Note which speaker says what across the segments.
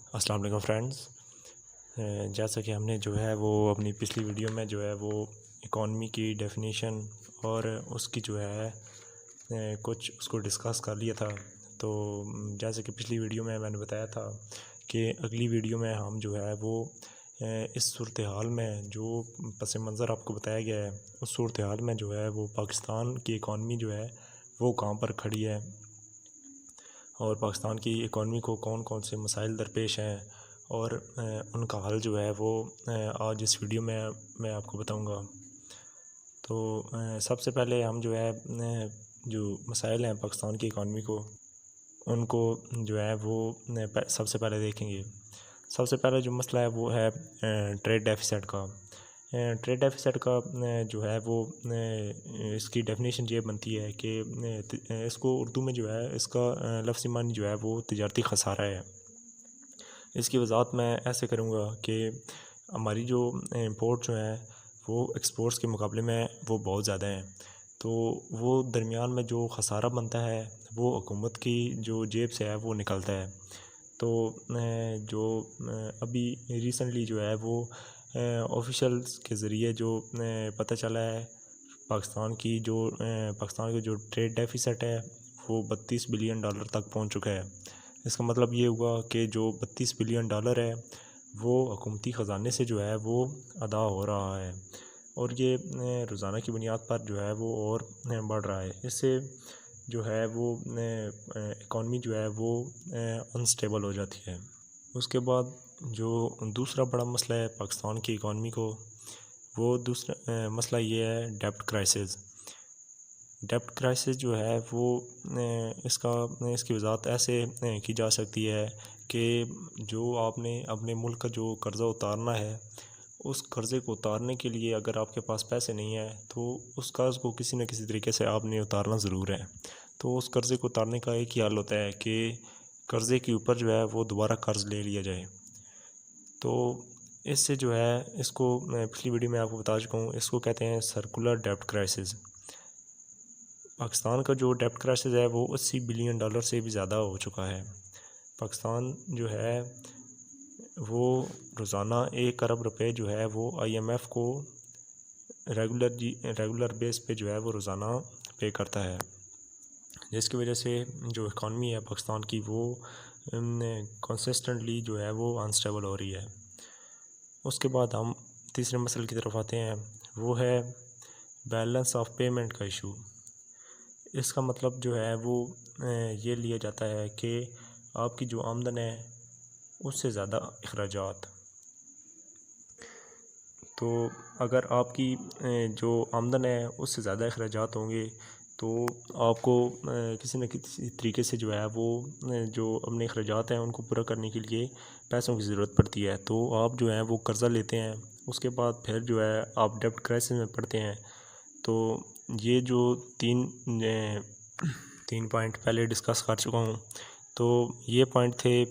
Speaker 1: अस्सलाम वालेकुम फ्रेंड्स। जैसा कि हमने जो है वो अपनी पिछली वीडियो में जो है वो इकॉनमी की डेफिनेशन और उसकी जो है कुछ उसको डिस्कस कर लिया था। तो जैसे कि पिछली वीडियो में मैंने बताया था कि अगली वीडियो में हम जो है वो इस सूरत हाल में जो पस मंज़र आपको बताया गया है उस सूरत हाल में जो है वो पाकिस्तान की इकॉनमी जो है वो कहाँ पर खड़ी है और पाकिस्तान की इकॉनमी को कौन कौन से मसाइल दरपेश हैं और उनका हल जो है वो आज इस वीडियो में मैं आपको बताऊंगा। तो सबसे पहले हम जो है जो मसाइल हैं पाकिस्तान की इकॉनमी को उनको जो है वो सबसे पहले देखेंगे। सबसे पहला जो मसला है वो है ट्रेड डेफिसिट का। ट्रेड डेफिसिट का जो है वो इसकी डेफिनेशन ये बनती है कि इसको उर्दू में जो है इसका लफ्ज़ी मानी जो है वो तिजारती ख़सारा है। इसकी वजाहत मैं ऐसे करूँगा कि हमारी जो इंपोर्ट जो है वो एक्सपोर्ट्स के मुकाबले में वो बहुत ज़्यादा हैं। तो वो दरमियान में जो ख़सारा बनता है वो हुकूमत की जो जेब से है वो निकलता है। तो जो अभी रिसेंटली जो है वो ऑफिशियल्स के ज़रिए जो पता चला है पाकिस्तान का जो ट्रेड डेफिसिट है वो $32 बिलियन तक पहुंच चुका है। इसका मतलब ये हुआ कि जो $32 बिलियन है वो हुकूमती ख़जाने से जो है वो अदा हो रहा है और ये रोज़ाना की बुनियाद पर जो है वो और बढ़ रहा है। इससे जो है वो इकॉनमी जो है वो अनस्टेबल हो जाती है। उसके बाद जो दूसरा बड़ा मसला है पाकिस्तान की इकॉनमी को वो दूसरा मसला ये है डेब्ट क्राइसिस जो है वो इसकी वजाहत ऐसे की जा सकती है कि जो आपने अपने मुल्क का जो कर्ज़ा उतारना है उस कर्ज़े को उतारने के लिए अगर आपके पास पैसे नहीं है तो उस कर्ज़ को किसी न किसी तरीके से आपने उतारना ज़रूर है। तो उस कर्ज़े को उतारने का एक ही हल होता है कि कर्ज़े के ऊपर जो है वो दोबारा कर्ज़ ले लिया जाए। तो इससे जो है इसको मैं पिछली वीडियो में आपको बता चुका हूँ, इसको कहते हैं सर्कुलर डेब्ट क्राइसिस। पाकिस्तान का जो डेब्ट क्राइसिस है वो $80 बिलियन से भी ज़्यादा हो चुका है। पाकिस्तान जो है वो रोज़ाना 1 अरब रुपए जो है वो IMF को रेगुलर बेस पे जो है वो रोज़ाना पे करता है, जिसकी वजह से जो इकॉनमी है पाकिस्तान की वो कंसिस्टेंटली जो है वो अनस्टेबल हो रही है। उसके बाद हम तीसरे मसले की तरफ आते हैं, वो है बैलेंस ऑफ पेमेंट का इशू। इसका मतलब जो है वो ये लिया जाता है कि आपकी जो आमदन है उससे ज़्यादा अखराजात। तो अगर आपकी जो आमदन है उससे ज़्यादा अखराजात होंगे तो आपको किसी न किसी तरीके से जो है वो जो अपने अखराजात हैं उनको पूरा करने के लिए पैसों की ज़रूरत पड़ती है। तो आप जो है वो कर्ज़ा लेते हैं, उसके बाद फिर जो है आप डेब्ट क्राइसिस में पड़ते हैं। तो ये जो तीन पॉइंट पहले डिस्कस कर चुका हूँ। तो ये पॉइंट थे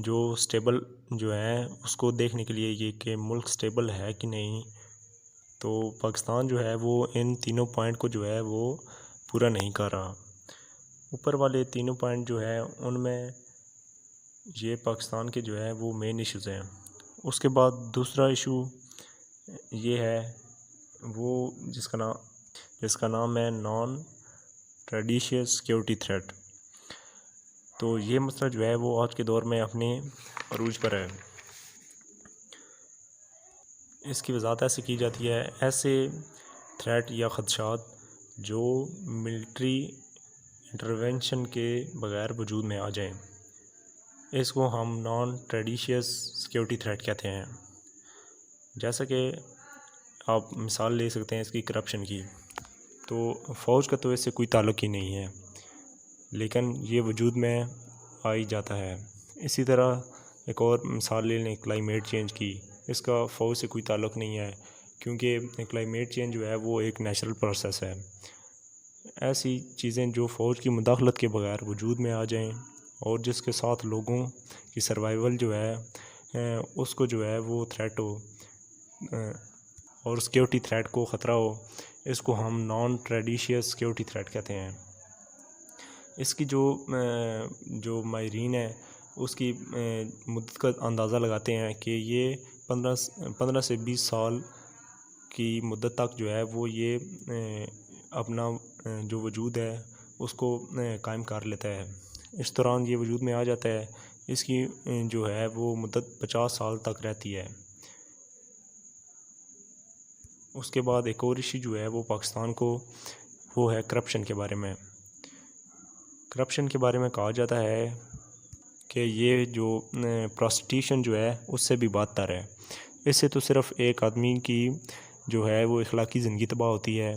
Speaker 1: जो स्टेबल जो है उसको देखने के लिए ये कि मुल्क स्टेबल है कि नहीं। तो पाकिस्तान जो है वो इन तीनों पॉइंट को जो है वो पूरा नहीं कर रहा। ऊपर वाले तीनों पॉइंट जो है उनमें ये पाकिस्तान के जो है वो मेन इश्यूज़ हैं। उसके बाद दूसरा इशू ये है वो जिसका नाम है नॉन ट्रेडिशियस सिक्योरिटी थ्रेट। तो ये मसला जो है वो आज के दौर में अपने अरूज पर है। इसकी वजाहत ऐसे की जाती है, ऐसे थ्रेट या ख़दशात जो मिलिट्री इंटरवेंशन के बग़ैर वजूद में आ जाएं, इसको हम नॉन ट्रेडिशियस सिक्योरिटी थ्रेट कहते हैं। जैसा कि आप मिसाल ले सकते हैं इसकी करप्शन की। तो फ़ौज का तो इससे कोई ताल्लुक़ ही नहीं है, लेकिन ये वजूद में आ ही जाता है। इसी तरह एक और मिसाल ले लें क्लाइमेट चेंज की। इसका फ़ौज से कोई ताल्लुक़ नहीं है क्योंकि क्लाइमेट चेंज जो है वो एक नेचुरल प्रोसेस है। ऐसी चीज़ें जो फ़ौज की मुदाखलत के बगैर वजूद में आ जाएं और जिसके साथ लोगों की सर्वाइवल जो है उसको जो है वो थ्रेट हो और सिक्योरिटी थ्रेट को ख़तरा हो, इसको हम नॉन ट्रेडिशियस सिक्योरिटी थ्रेट कहते हैं। इसकी जो माहिरीन है उसकी मुद्दत का अंदाज़ा लगाते हैं कि ये 15 से 20 साल की मुद्दत तक जो है वो ये अपना जो वजूद है उसको कायम कर लेता है। इस दौरान ये वजूद में आ जाता है। इसकी जो है वो मुद्दत 50 साल तक रहती है। उसके बाद एक और इशू जो है वो पाकिस्तान को, वो है करप्शन के बारे में। करप्शन के बारे में कहा जाता है कि ये जो प्रोस्टिट्यूशन जो है उससे भी बदतर है। इससे तो सिर्फ़ एक आदमी की जो है वो इखलाकी ज़िंदगी तबाह होती है,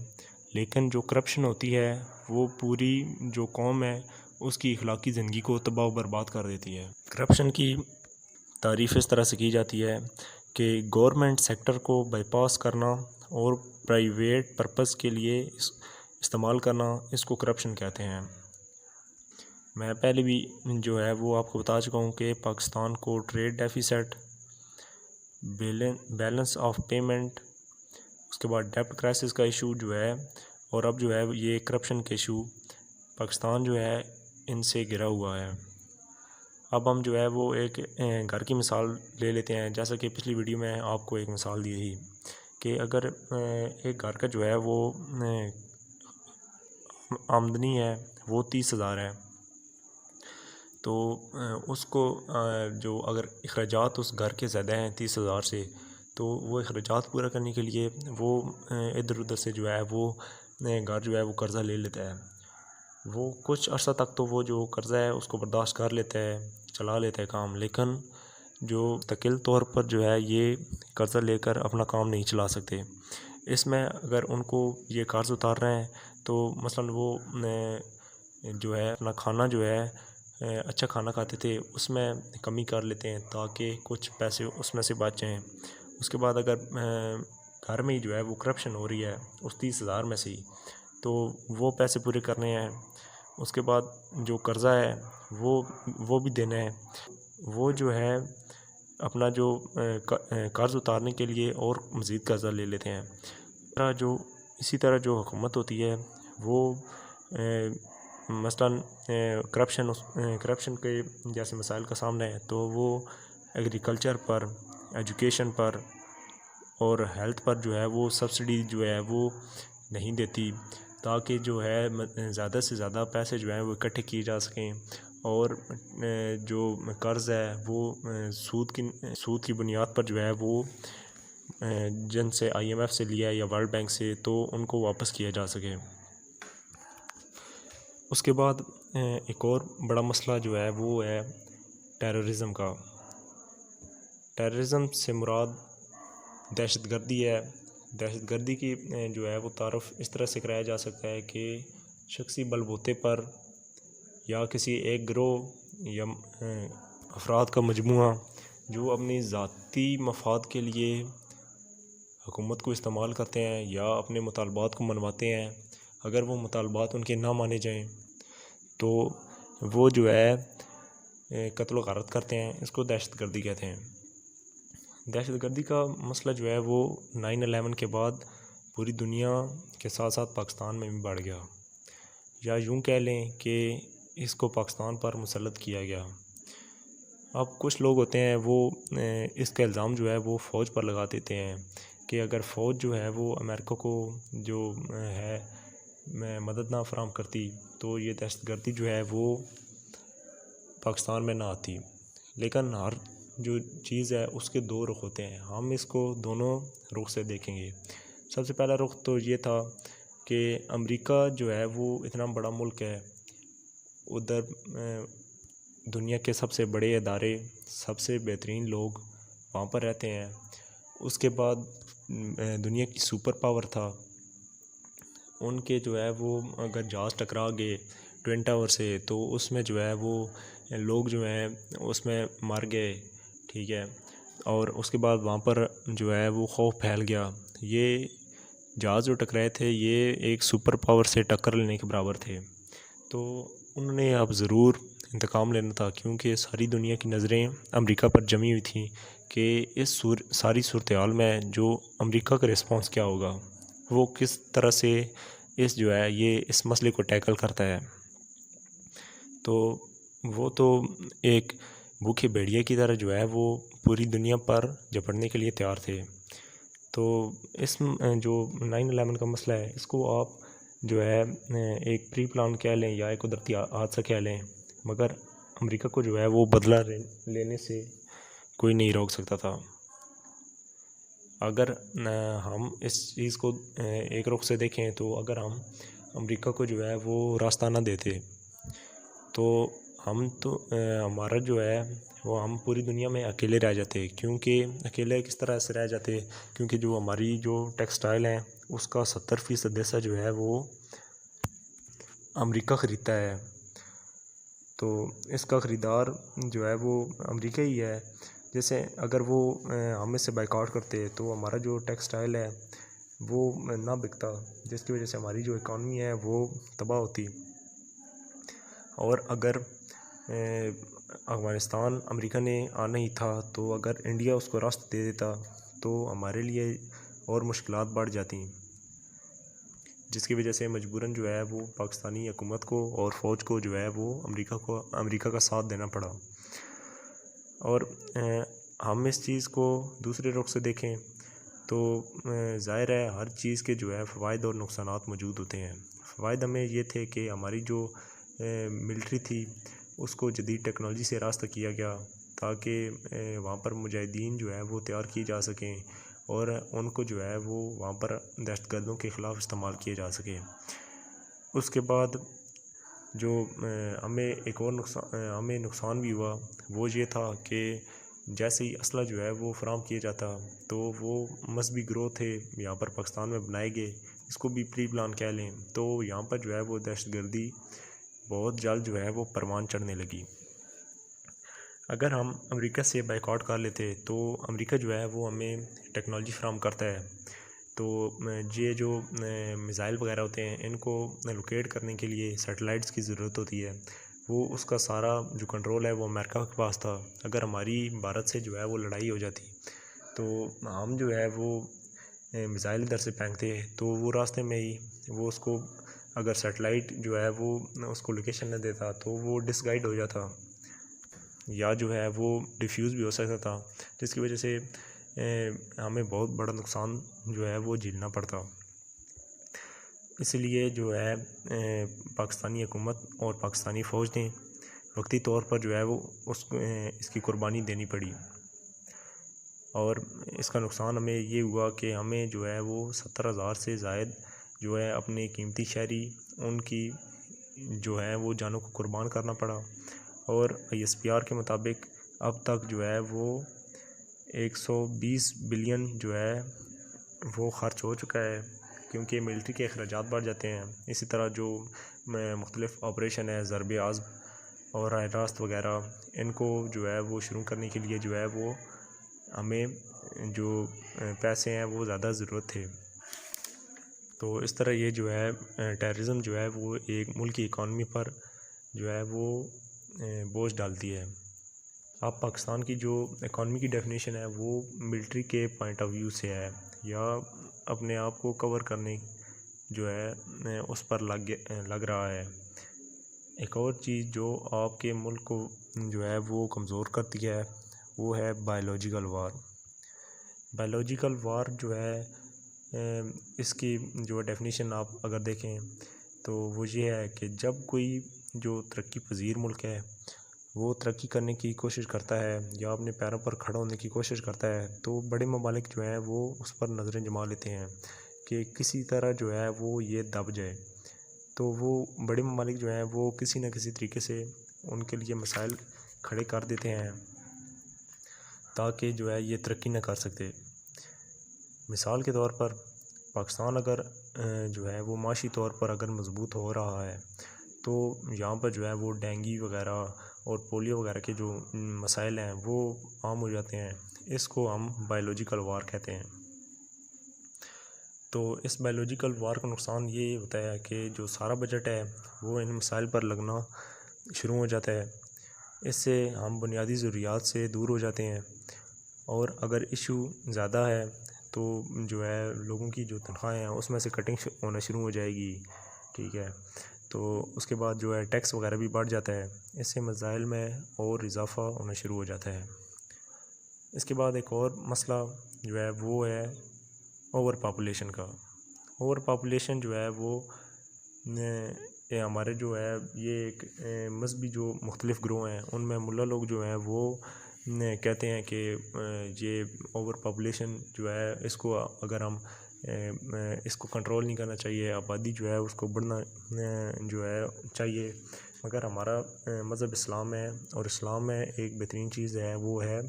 Speaker 1: लेकिन जो करप्शन होती है वो पूरी जो कौम है उसकी इखलाकी ज़िंदगी को तबाह बर्बाद कर देती है। करप्शन की तारीफ़ इस तरह से की जाती है कि गवर्नमेंट सेक्टर को बाईपास करना और प्राइवेट पर्पस के लिए इस्तेमाल करना, इसको करप्शन कहते हैं। मैं पहले भी जो है वो आपको बता चुका हूँ कि पाकिस्तान को trade deficit, balance of payment, उसके बाद डेब्ट क्राइसिस का इशू जो है, और अब जो है ये करप्शन के इशू, पाकिस्तान जो है इनसे घिरा हुआ है। अब हम जो है वो एक घर की मिसाल ले लेते हैं। जैसा कि पिछली वीडियो में आपको एक मिसाल दी थी कि अगर एक घर का जो है वो आमदनी है वो 30,000 है, तो उसको जो अगर अखराजात उस घर के ज़्यादा हैं 30,000 से, तो वो अखराजात पूरा करने के लिए वो इधर उधर से जो है वो घर जो है वो कर्ज़ा ले लेता है। वो कुछ अर्सा तक तो वो जो कर्ज़ा है उसको बर्दाश्त कर लेता है, चला लेता है काम, लेकिन जो मुस्तकिल तौर पर जो है ये कर्ज़ा लेकर अपना काम नहीं चला सकते। इसमें अगर उनको ये कर्ज़ उतार रहे हैं तो मसलन वो जो है अपना खाना जो है अच्छा खाना खाते थे उसमें कमी कर लेते हैं ताकि कुछ पैसे उसमें से बच जाएँ। उसके बाद अगर घर में ही जो है वो करप्शन हो रही है उस 30,000 में से ही, तो वो पैसे पूरे करने हैं। उसके बाद जो कर्ज़ा है वो भी देना है। वो जो है अपना जो कर्ज़ उतारने के लिए और मज़ीद कर्ज़ा ले लेते हैं। इसी तरह जो हुकूमत होती है वो मसलन करप्शन के जैसे मसाइल का सामना है तो वो एग्रीकल्चर पर, एजुकेशन पर और हेल्थ पर जो है वो सब्सिडी जो है वो नहीं देती, ताकि जो है ज़्यादा से ज़्यादा पैसे जो हैं वो इकट्ठे किए जा सकें और जो कर्ज़ है वो सूद की बुनियाद पर जो है वो जिनसे IMF से लिया या वर्ल्ड बैंक से, तो उनको वापस किया जा सके। उसके बाद एक और बड़ा मसला जो है वो है टेररिज़म का। टेररिज़म से मुराद दहशतगर्दी है। दहशतगर्दी की जो है वो तारुफ़ इस तरह से कराया जा सकता है कि शख्सी बलबूते पर या किसी एक गिरोह या अफराद का मजमूआ जो अपनी ज़ाती मफाद के लिए हुकूमत को इस्तेमाल करते हैं या अपने मुतालबात को मनवाते हैं, अगर वो मुतालबात उनके ना माने जाएं तो वो जो है कत्ल गारत करते हैं। इसको दहशतगर्दी कहते हैं। दहशतगर्दी का मसला जो है वो 9/11 के बाद पूरी दुनिया के साथ साथ पाकिस्तान में भी बढ़ गया, या यूँ कह लें कि इसको पाकिस्तान पर मुसल्लत किया गया। अब कुछ लोग होते हैं वो इसका इल्ज़ाम जो है वो फ़ौज पर लगा देते हैं कि अगर फ़ौज जो है वो अमेरिका को जो है मदद ना फराहम करती तो ये दहशतगर्दी जो है वो पाकिस्तान में ना आती। लेकिन हर जो चीज़ है उसके दो रुख होते हैं। हम इसको दोनों रुख से देखेंगे। सबसे पहला रुख तो ये था कि अमेरिका जो है वो इतना बड़ा मुल्क है, उधर दुनिया के सबसे बड़े इदारे, सबसे बेहतरीन लोग वहाँ पर रहते हैं। उसके बाद दुनिया की सुपर पावर था, उनके जो है वो अगर जहाज़ टकरा गए ट्विन टावर से तो उसमें जो है वो लोग जो हैं उसमें मर गए, ठीक है। और उसके बाद वहाँ पर जो है वो खौफ फैल गया। ये जहाज़ जो टकराए थे ये एक सुपर पावर से टक्कर लेने के बराबर थे, तो उन्होंने अब ज़रूर इंतकाम लेना था, क्योंकि सारी दुनिया की नज़रें अमेरिका पर जमी हुई थी कि इस सारी सूरत हाल में जो अमेरिका का रिस्पॉन्स क्या होगा, वो किस तरह से इस मसले को टैकल करता है। तो वो तो एक भूखे भेड़िए की तरह जो है वो पूरी दुनिया पर झपटने के लिए तैयार थे। तो इस जो 9/11 का मसला है, इसको आप जो है एक प्री प्लान कह लें या एक कुदरती हादसा कह लें, मगर अमेरिका को जो है वो बदला लेने से कोई नहीं रोक सकता था। अगर हम इस चीज़ को एक रुख से देखें तो अगर हम अमेरिका को जो है वो रास्ता ना देते तो हमारा जो है वो हम पूरी दुनिया में अकेले रह जाते। क्योंकि अकेले किस तरह से रह जाते, क्योंकि जो हमारी जो टेक्सटाइल है उसका 70% हिस्सा जो है वो अमेरिका ख़रीदता है। तो इसका ख़रीदार जो है वो अमेरिका ही है। जैसे अगर वो हमें से बाइकआउट करते तो हमारा जो टेक्सटाइल है वो ना बिकता, जिसकी वजह से हमारी जो इकॉनमी है वो तबाह होती। और अगर अफ़गानिस्तान अमेरिका ने आना ही था तो अगर इंडिया उसको रास्ता दे देता तो हमारे लिए और मुश्किलात बढ़ जाती, जिसकी वजह से मजबूरन जो है वो पाकिस्तानी हुकूमत को और फ़ौज को जो है वो अमेरिका का साथ देना पड़ा। और हम इस चीज़ को दूसरे रुख से देखें तो ज़ाहिर है हर चीज़ के जो है फ़वाइद और नुकसानात मौजूद होते हैं। फ़वाइद हमें ये थे कि हमारी जो मिलिट्री थी उसको जदीद टेक्नोलॉजी से रास्ता किया गया ताकि वहाँ पर मुजाहिदीन जो है वो तैयार किए जा सकें और उनको जो है वो वहाँ पर दहशतगर्दों के ख़िलाफ़ इस्तेमाल किए जा सके। उसके बाद जो हमें एक और नुकसान भी हुआ वो ये था कि जैसे ही असला जो है वो फ़राहम किया जाता तो वो मजहबी ग्रोह थे यहाँ पर पाकिस्तान में बनाए गए, इसको भी प्री प्लान कह लें, तो यहाँ पर जो है वो दहशतगर्दी बहुत जल्द जो है वो परवान चढ़ने लगी। अगर हम अमेरिका से बाइकआउट कर लेते तो अमेरिका जो है वो हमें टेक्नोलॉजी फ़राहम करता है। तो ये जो मिज़ाइल वगैरह होते हैं इनको लोकेट करने के लिए सैटेलाइट्स की ज़रूरत होती है, वो उसका सारा जो कंट्रोल है वो अमेरिका के पास था। अगर हमारी भारत से जो है वो लड़ाई हो जाती तो हम जो है वो मिज़ाइल इधर से फेंकते तो वो रास्ते में ही वो उसको अगर सैटेलाइट जो है वो उसको लोकेशन न देता तो वो डिसगाइड हो जाता या जो है वो डिफ्यूज़ भी हो सकता था, जिसकी वजह से हमें बहुत बड़ा नुकसान जो है वो झेलना पड़ता। इसलिए जो है पाकिस्तानी हुकूमत और पाकिस्तानी फ़ौज ने वक्ती तौर पर जो है वो इसकी कुर्बानी देनी पड़ी। और इसका नुकसान हमें ये हुआ कि हमें जो है वो 70,000 से ज़ायद जो है अपने कीमती शहरी उनकी जो है वो जानों को कुर्बान करना पड़ा। और ISPR के मुताबिक अब तक जो है वो 120 बिलियन जो है वो ख़र्च हो चुका है, क्योंकि मिलिट्री के अखराजात बढ़ जाते हैं। इसी तरह जो मुख्तलिफ़ ऑपरेशन है ज़रबे आज़म और राह रास्त वगैरह, इनको जो है वो शुरू करने के लिए जो है वो हमें जो पैसे हैं वो ज़्यादा ज़रूरत थे। तो इस तरह ये जो है टेररिज्म जो है वो एक मुल्क की इकॉनमी पर जो है वो बोझ डालती है। अब पाकिस्तान की जो इकॉनमी की डेफिनेशन है वो मिलिट्री के पॉइंट ऑफ व्यू से है या अपने आप को कवर करने जो है उस पर लग रहा है। एक और चीज़ जो आपके मुल्क को जो है वो कमज़ोर करती है वो है बायोलॉजिकल वार। बायोलॉजिकल वार जो है इसकी जो डेफिनेशन आप अगर देखें तो वो ये है कि जब कोई जो तरक्की पजीर मुल्क है वो तरक्की करने की कोशिश करता है या अपने पैरों पर खड़ा होने की कोशिश करता है तो बड़े ममालिक जो हैं वो उस पर नज़रें जमा लेते हैं कि किसी तरह जो है वो ये दब जाए। तो वो बड़े ममालिक जो हैं वो किसी न किसी तरीके से उनके लिए मसाइल खड़े कर देते हैं ताकि जो है ये तरक्की न कर सकते। मिसाल के तौर पर पाकिस्तान अगर जो है वो माशी तौर पर अगर मजबूत हो रहा है तो यहाँ पर जो है वो डेंगू वगैरह और पोलियो वगैरह के जो मसाइल हैं वो आम हो जाते हैं। इसको हम बायोलॉजिकल वार कहते हैं। तो इस बायोलॉजिकल वार का नुकसान ये होता है कि जो सारा बजट है वो इन मसाइल पर लगना शुरू हो जाता है। इससे हम बुनियादी ज़रूरियात से दूर हो जाते हैं और अगर इशू ज़्यादा है तो जो है लोगों की जो तनख्वाहें हैं उसमें से कटिंग होना शुरू हो जाएगी। ठीक है, तो उसके बाद जो है टैक्स वगैरह भी बढ़ जाता है। इससे मसाइल में और इजाफ़ा होना शुरू हो जाता है। इसके बाद एक और मसला जो है वो है ओवर पॉपुलेशन का। ओवर पॉपुलेशन जो है वो ये हमारे जो है ये एक मजहबी जो मुख्तलिफ़ ग्रोह हैं उनमें मुल्ला लोग जो हैं वो कहते हैं कि ये ओवर पॉपुलेशन जो है इसको अगर हम इसको कंट्रोल नहीं करना चाहिए, आबादी जो है उसको बढ़ना जो है चाहिए। मगर हमारा मज़हब इस्लाम है और इस्लाम में एक बेहतरीन चीज़ है वो है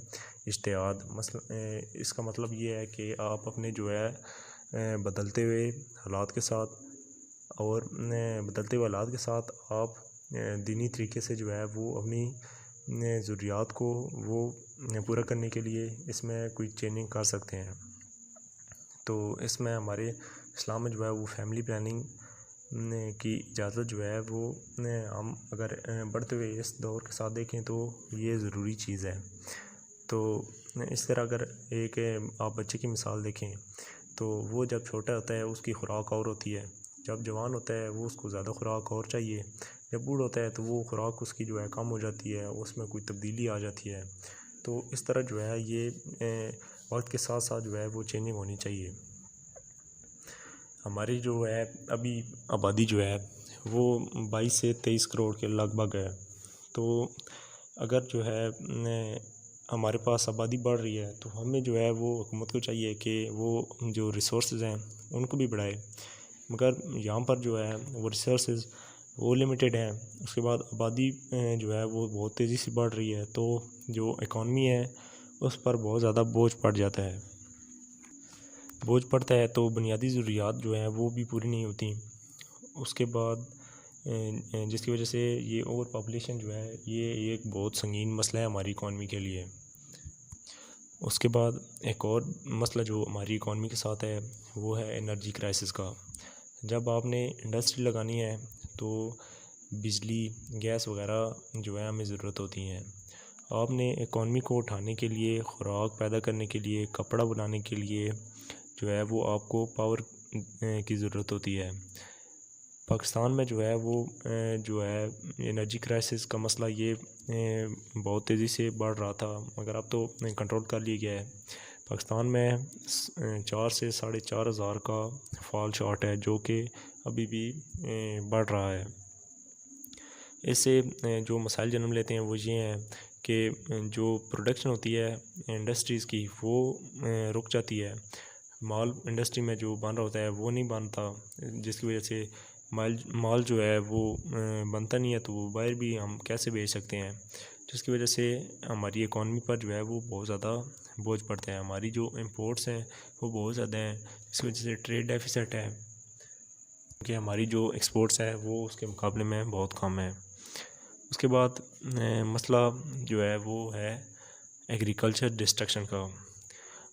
Speaker 1: इज्तिहाद। इसका मतलब ये है कि आप अपने जो है बदलते हुए हालात के साथ और बदलते हुए हालात के साथ आप दीनी तरीके से जो है वो अपनी ज़रूरियात को वो पूरा करने के लिए इसमें कोई चेंजिंग कर सकते हैं। तो इसमें हमारे इस्लाम में जो है वो फैमिली प्लानिंग की इजाज़त जो है वो हम अगर बढ़ते हुए इस दौर के साथ देखें तो ये ज़रूरी चीज़ है। तो इस तरह अगर एक आप बच्चे की मिसाल देखें तो वो जब छोटा होता है उसकी खुराक और होती है, जब जवान होता है वो उसको ज़्यादा खुराक और चाहिए, जब बूढ़ होता है तो वो खुराक उसकी जो है कम हो जाती है, उसमें कोई तब्दीली आ जाती है। तो इस तरह जो है ये वक्त के साथ साथ जो है वो चेंजिंग होनी चाहिए। हमारी जो है अभी आबादी जो है वो 22 से 23 करोड़ के लगभग है। तो अगर जो है हमारे पास आबादी बढ़ रही है तो हमें जो है वो हुकूमत को चाहिए कि वो जो रिसोर्सेज हैं उनको भी बढ़ाए। मगर यहाँ पर जो है वो रिसोर्सेज वो लिमिटेड हैं। उसके बाद आबादी जो है वो बहुत तेज़ी से बढ़ रही है, तो जो इकॉनमी है उस पर बहुत ज़्यादा बोझ पड़ जाता है। बोझ पड़ता है तो बुनियादी ज़रूरियात जो हैं वो भी पूरी नहीं होती। उसके बाद जिसकी वजह से ये ओवर पॉपुलेशन जो है ये एक बहुत संगीन मसला है हमारी इकॉनमी के लिए। उसके बाद एक और मसला जो हमारी इकॉनमी के साथ है वो है एनर्जी क्राइसिस का। जब आपने इंडस्ट्री लगानी है तो बिजली, गैस वगैरह जो है हमें ज़रूरत होती हैं। आपने इकॉनमी को उठाने के लिए, खुराक पैदा करने के लिए, कपड़ा बनाने के लिए जो है वो आपको पावर की ज़रूरत होती है। पाकिस्तान में जो है वो जो है एनर्जी क्राइसिस का मसला ये बहुत तेज़ी से बढ़ रहा था, मगर अब तो कंट्रोल कर लिया गया है। पाकिस्तान में 4 से 4,500 का फॉल शॉर्ट है जो कि अभी भी बढ़ रहा है। इससे जो मसाइल जन्म लेते हैं वो ये हैं कि जो प्रोडक्शन होती है इंडस्ट्रीज़ की वो रुक जाती है। माल इंडस्ट्री में जो बन रहा होता है वो नहीं बनता, जिसकी वजह से माल जो है वो बनता नहीं है, तो वो बाहर भी हम कैसे बेच सकते हैं, जिसकी वजह से हमारी इकॉनमी पर जो है वो बहुत ज़्यादा बोझ पड़ता है। हमारी जो इंपोर्ट्स हैं वो बहुत ज़्यादा हैं, इसकी वजह से ट्रेड डेफिसिट है कि हमारी जो एक्सपोर्ट्स है वो उसके मुकाबले में बहुत कम है। उसके बाद मसला जो है वो है एग्रीकल्चर डिस्ट्रक्शन का।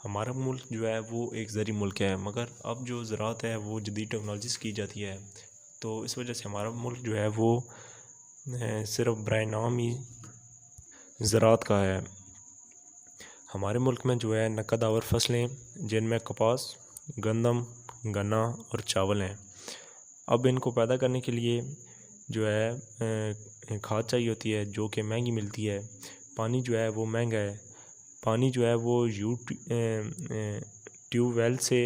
Speaker 1: हमारा मुल्क जो है वो एक ज़री मुल्क है, मगर अब जो ज़राअत है वो जदीद टेक्नोलॉजी से की जाती है, तो इस वजह से हमारा मुल्क जो है वो सिर्फ बराए नाम ही ज़राअत का है। हमारे मुल्क में जो है नकद आवर फसलें जिनमें कपास, गंदम, गन्ना और चावल हैं। अब इनको पैदा करने के लिए जो है खाद चाहिए होती है जो कि महंगी मिलती है। पानी जो है वो महंगा है। पानी जो है वो ट्यूबवेल से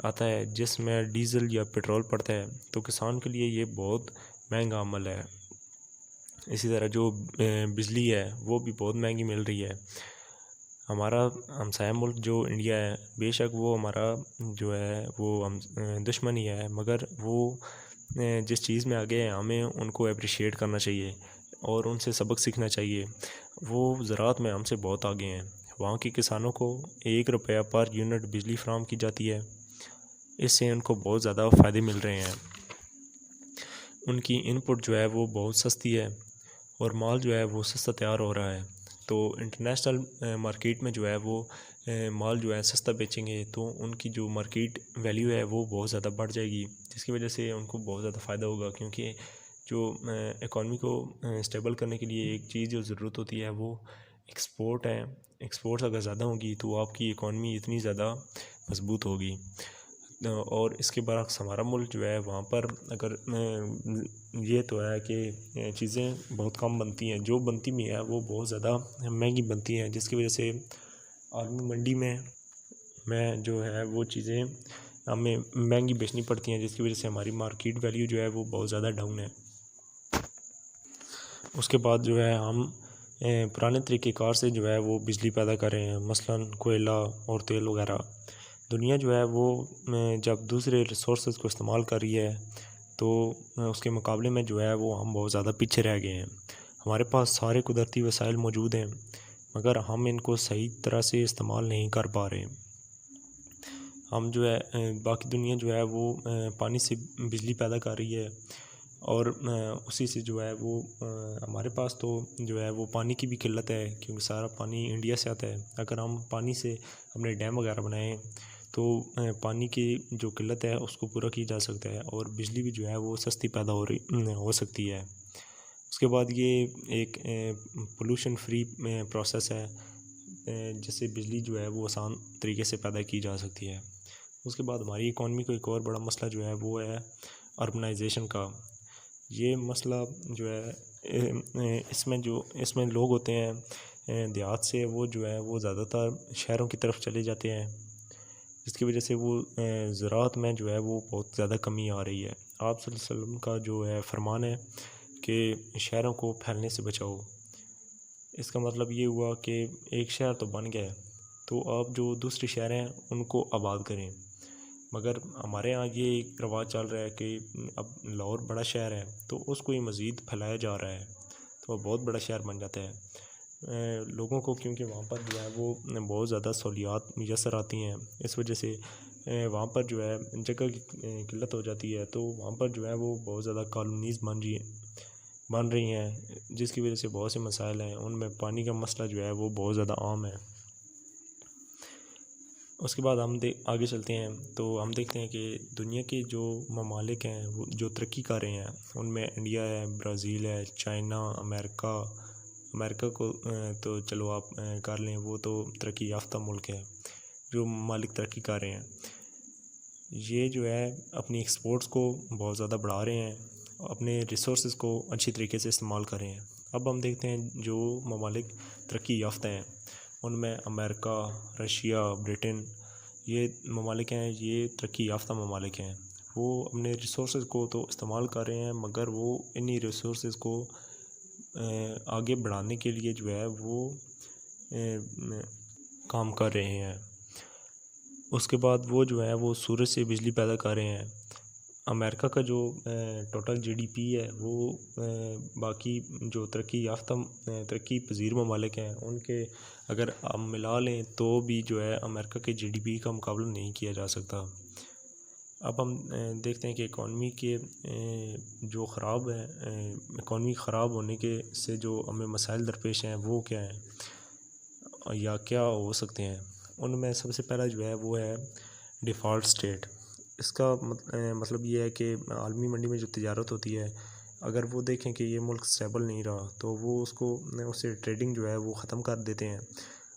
Speaker 1: आता है जिसमें डीज़ल या पेट्रोल पड़ता है, तो किसान के लिए ये बहुत महंगा अमल है। इसी तरह जो बिजली है वो भी बहुत महंगी मिल रही है। हमारा हमसाया मुल्क जो इंडिया है, बेशक वो हमारा जो है वो हम दुश्मन ही है, मगर वो जिस चीज़ में आगे हैं हमें उनको अप्रिशिएट करना चाहिए और उनसे सबक सीखना चाहिए। वो ज़राअत में हमसे बहुत आगे हैं। वहाँ के किसानों को 1 रुपया पर यूनिट बिजली फराहम की जाती है, इससे उनको बहुत ज़्यादा फ़ायदे मिल रहे हैं। उनकी इनपुट जो है वो बहुत सस्ती है और माल जो है वो सस्ता तैयार हो रहा है, तो इंटरनेशनल मार्केट में जो है वो माल जो है सस्ता बेचेंगे तो उनकी जो मार्केट वैल्यू है वो बहुत ज़्यादा बढ़ जाएगी, जिसकी वजह से उनको बहुत ज़्यादा फ़ायदा होगा। क्योंकि जो इकॉनमी को स्टेबल करने के लिए एक चीज़ जो ज़रूरत होती है वो एक्सपोर्ट है। एक्सपोर्ट्स अगर ज़्यादा होगी तो आपकी इकॉनमी इतनी ज़्यादा मजबूत होगी। और इसके बरक्स हमारा मुल्क जो है वहाँ पर अगर ये तो है कि चीज़ें बहुत कम बनती हैं, जो बनती भी है वो बहुत ज़्यादा महंगी बनती हैं, जिसकी वजह से आलमी मंडी में जो है वो चीज़ें हमें महंगी बेचनी पड़ती हैं, जिसकी वजह से हमारी मार्केट वैल्यू जो है वो बहुत ज़्यादा डाउन है। उसके बाद जो है हम पुराने तरीक़ेकार से जो है वो बिजली पैदा कर रहे हैं, मसलन कोयला और तेल वगैरह। दुनिया जो है वो जब दूसरे रिसोर्सेज को इस्तेमाल कर रही है तो उसके मुकाबले में जो है वो हम बहुत ज़्यादा पीछे रह गए हैं। हमारे पास सारे कुदरती वसाइल मौजूद हैं, मगर हम इनको सही तरह से इस्तेमाल नहीं कर पा रहे। हम जो है बाकी दुनिया जो है वो पानी से बिजली पैदा कर रही है और उसी से जो है वो हमारे पास तो जो है वो पानी की भी किल्लत है, क्योंकि सारा पानी इंडिया से आता है। अगर हम पानी से अपने डैम वगैरह बनाएं तो पानी की जो किल्लत है उसको पूरा किया जा सकता है और बिजली भी जो है वो सस्ती पैदा हो सकती है। उसके बाद ये एक पोल्यूशन फ्री प्रोसेस है, जिससे बिजली जो है वो आसान तरीके से पैदा की जा सकती है। उसके बाद हमारी इकॉनमी को एक और बड़ा मसला जो है वो है अर्बनाइजेशन का। ये मसला जो है इसमें लोग होते हैं देहात से, वो जो है वो ज़्यादातर शहरों की तरफ चले जाते हैं, जिसकी वजह से वो ज़राअत में जो है वो बहुत ज़्यादा कमी आ रही है। आप सल्लल्लाहु अलैहि वसल्लम का जो है फरमान है कि शहरों को फैलने से बचाओ। इसका मतलब ये हुआ कि एक शहर तो बन गया, तो अब जो दूसरे शहर हैं उनको आबाद करें। मगर हमारे यहाँ ये एक रवाज चल रहा है कि अब लाहौर बड़ा शहर है तो उसको ही मज़ीद फैलाया जा रहा है, तो वह बहुत बड़ा शहर बन जाता है लोगों को, क्योंकि वहाँ पर जो है वो बहुत ज़्यादा सहूलियात मुयसर आती हैं। इस वजह से वहाँ पर जो है जगह की किल्लत हो जाती है, तो वहाँ पर जो है वो बहुत ज़्यादा कॉलोनीज़ बन रही हैं, जिसकी वजह से बहुत से मसाइल हैं। उनमें पानी का मसला जो है वो बहुत ज़्यादा आम है। उसके बाद हम आगे चलते हैं तो हम देखते हैं कि दुनिया के जो ममालिक हैं वो जो तरक्की कर रहे हैं, उनमें इंडिया है, ब्राज़ील है, चाइना, अमेरिका को तो चलो आप कर लें, वो तो तरक्की याफ्ता मुल्क है। जो ममालिक तरक्की कर रहे हैं ये जो है अपनी एक्सपोर्ट्स को बहुत ज़्यादा बढ़ा रहे हैं, अपने रिसोर्सेज को अच्छी तरीके से इस्तेमाल कर रहे हैं। अब हम देखते हैं जो ममालिक तरक्की याफ्ता हैं उनमें अमेरिका, रशिया, ब्रिटेन, ये ममालिक हैं, ये तरक्की याफ्ता ममालिक हैं। वो अपने रिसोर्सेज को तो इस्तेमाल कर रहे हैं, मगर वो इन्हीं रिसोर्सेज को आगे बढ़ाने के लिए जो है वो काम कर रहे हैं। उसके बाद वो जो है वो सूरज से बिजली पैदा कर रहे हैं। अमेरिका का जो टोटल जीडीपी है वो बाकी जो तरक्की पज़ीर ममालिक हैं उनके अगर हम मिला लें तो भी जो है अमेरिका के जीडीपी का मुकाबला नहीं किया जा सकता। अब हम देखते हैं कि इकॉनमी के जो ख़राब है, इकॉनमी ख़राब होने के से जो हमें मसाइल दरपेश हैं वो क्या हैं या क्या हो सकते हैं। उनमें सबसे पहला जो है वो है डिफ़ॉल्ट स्टेट। इसका मतलब ये है कि आलमी मंडी में जो तिजारत होती है, अगर वो देखें कि ये मुल्क स्टेबल नहीं रहा तो वो उससे ट्रेडिंग जो है वो ख़त्म कर देते हैं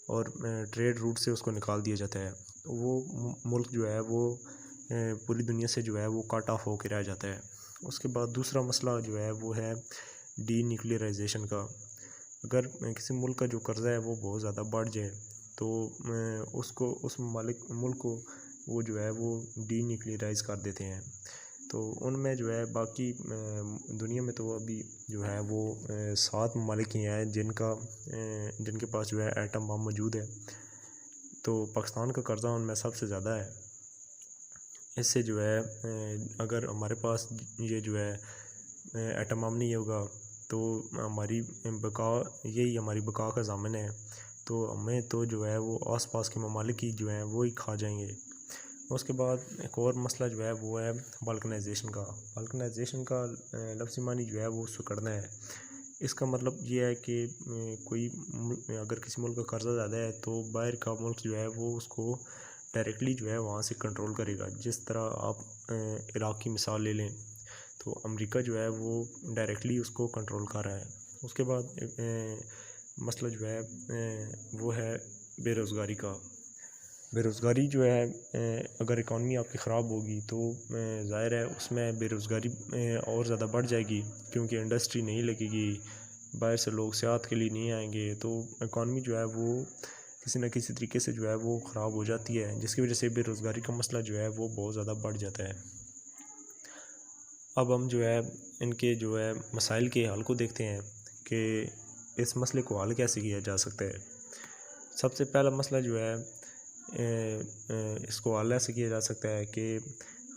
Speaker 1: और ट्रेड रूट से उसको निकाल दिया जाता है। तो वो मुल्क जो है वो पूरी दुनिया से जो है वो कट ऑफ होकर रह जाता है। उसके बाद दूसरा मसला जो है वो है डी न्यूक्लियराइजेशन का। अगर किसी मुल्क का जो कर्ज़ा है वो बहुत ज़्यादा बढ़ जाए तो उस मुल्क को वो जो है वो डी न्यूक्लियराइज़ कर देते हैं। तो उनमें जो है बाकी दुनिया में तो अभी जो है वो 7 ममालिक ही हैं जिनके पास जो है एटम बम मौजूद है। तो पाकिस्तान का कर्ज़ा उनमें सबसे ज़्यादा है। इससे जो है अगर हमारे पास ये जो है एटम बम नहीं होगा तो हमारी बका का ज़ामिन है, तो हमें तो जो है वो आसपास के ममालिक ही जो हैं वो ही खा जाएंगे। उसके बाद एक और मसला जो है वो है बल्कनाइजेशन का लफ्ज़ी मानी जो है वो सिकुड़ना है। इसका मतलब ये है कि अगर किसी मुल्क का कर्ज़ा ज़्यादा है तो बाहर का मुल्क जो है वो उसको डायरेक्टली जो है वहाँ से कंट्रोल करेगा। जिस तरह आप इराक़ की मिसाल ले लें तो अमेरिका जो है वो डायरेक्टली उसको कंट्रोल कर रहा है। उसके बाद मसला जो है वो है बेरोज़गारी का। बेरोज़गारी जो है अगर इकॉनमी आपकी ख़राब होगी तो ज़ाहिर है उसमें बेरोज़गारी और ज़्यादा बढ़ जाएगी, क्योंकि इंडस्ट्री नहीं लगेगी, बाहर से लोग सियाहत के लिए नहीं आएंगे, तो इकॉनमी जो है वो किसी न किसी तरीके से जो है वो ख़राब हो जाती है, जिसकी वजह से बेरोज़गारी का मसला जो है वो बहुत ज़्यादा बढ़ जाता है। अब हम जो है इनके जो है मसाइल के हल को देखते हैं कि इस मसले को हल कैसे किया जा सकता है। सबसे पहला मसला जो है इसको हल ऐसे किया जा सकता है कि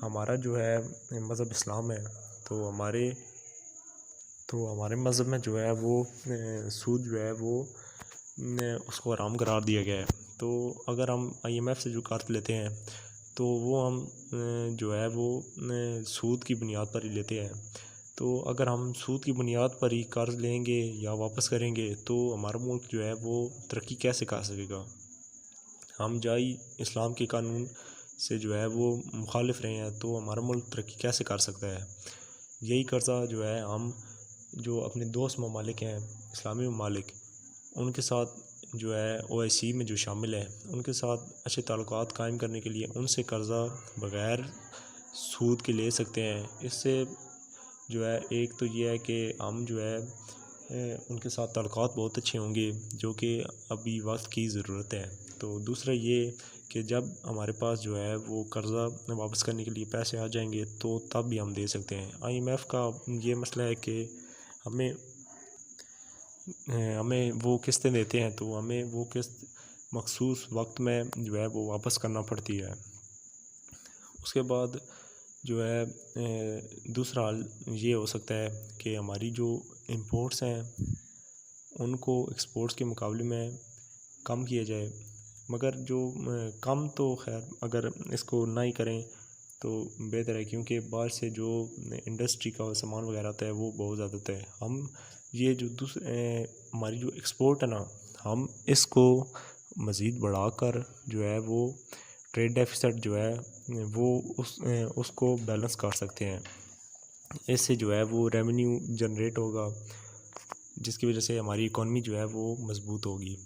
Speaker 1: हमारा जो है मज़हब इस्लाम है, तो हमारे मज़हब में जो है वो सूद जो है वो उसको हराम करार दिया गया है। तो अगर हम IMF से जो कर्ज लेते हैं तो वो हम जो है वो सूद की बुनियाद पर ही लेते हैं। तो अगर हम सूद की बुनियाद पर ही कर्ज लेंगे या वापस करेंगे तो हमारा मुल्क जो है वो तरक्की कैसे कर सकेगा। हम जाई इस्लाम के कानून से जो है वो मुखालिफ रहे हैं तो हमारा मुल्क तरक्की कैसे कर सकता है। यही कर्ज़ा जो है हम जो अपने दोस्त ममालिक हैं इस्लामी ममालिक, उनके साथ जो है OIC में जो शामिल है उनके साथ अच्छे ताल्लुकात कायम करने के लिए उनसे कर्ज़ा बग़ैर सूद के ले सकते हैं। इससे जो है एक तो ये है कि हम जो है उनके साथ ताल्लुकात बहुत अच्छे होंगे, जो कि अभी वक्त की ज़रूरत है। तो दूसरा ये कि जब हमारे पास जो है वो कर्ज़ा वापस करने के लिए पैसे आ जाएंगे तो तब भी हम दे सकते हैं। IMF का ये मसला है कि हमें हमें वो किस्तें देते हैं तो हमें वो किस्त मखसूस वक्त में जो है वो वापस करना पड़ती है। उसके बाद जो है दूसरा हल ये हो सकता है कि हमारी जो इंपोर्ट्स हैं उनको एक्सपोर्ट्स के मुकाबले में कम किया जाए, मगर जो कम तो खैर अगर इसको ना ही करें तो बेहतर है, क्योंकि बाहर से जो इंडस्ट्री का सामान वगैरह आता है वो बहुत ज़्यादा आता है। हम ये जो हमारी जो एक्सपोर्ट है ना, हम इसको मज़ीद बढ़ाकर जो है वो ट्रेड डेफिसिट जो है वो उसको बैलेंस कर सकते हैं। इससे जो है वो रेवेन्यू जनरेट होगा, जिसकी वजह से हमारी इकॉनमी जो है वो मज़बूत होगी।